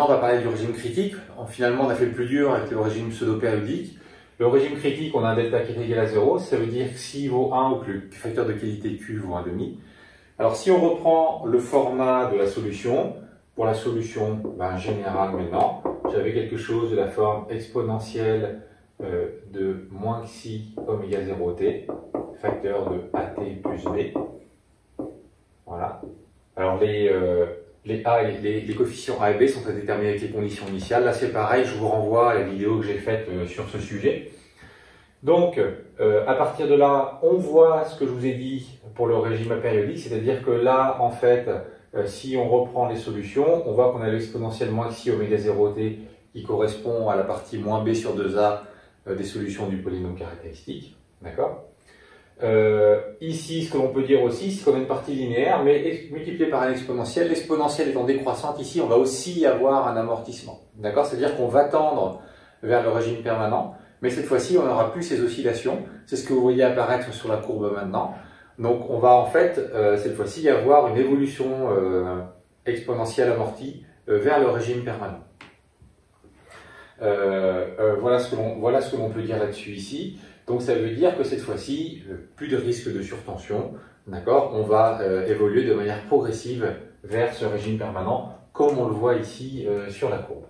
maintenant, on va parler du régime critique. Finalement, on a fait le plus dur avec le régime pseudo-périodique. Le régime critique, on a un delta qui est égal à 0. Ça veut dire que s'il vaut 1 ou que le facteur de qualité Q vaut 1,5. Alors, si on reprend le format de la solution, pour la solution générale maintenant, j'avais quelque chose de la forme exponentielle de moins xi oméga 0t, facteur de at plus b. Voilà. Alors, les A et les coefficients A et B sont à déterminer avec les conditions initiales. Là, c'est pareil, je vous renvoie à la vidéo que j'ai faite sur ce sujet. Donc, à partir de là, on voit ce que je vous ai dit pour le régime apériodique, c'est-à-dire que là, en fait, si on reprend les solutions, on voit qu'on a l'exponentielle moins xi oméga 0t qui correspond à la partie moins b sur 2a des solutions du polynôme caractéristique. D'accord ? Ici, ce que l'on peut dire aussi, c'est qu'on a une partie linéaire, mais multipliée par un exponentiel. L'exponentielle étant décroissante, ici, on va aussi avoir un amortissement. D'accord ? C'est-à-dire qu'on va tendre vers le régime permanent, mais cette fois-ci, on n'aura plus ces oscillations. C'est ce que vous voyez apparaître sur la courbe maintenant. Donc, on va en fait, cette fois-ci, avoir une évolution exponentielle amortie vers le régime permanent. Voilà ce que l'on peut dire là-dessus ici. Donc ça veut dire que cette fois-ci, plus de risque de surtension, d'accord, on va évoluer de manière progressive vers ce régime permanent, comme on le voit ici sur la courbe.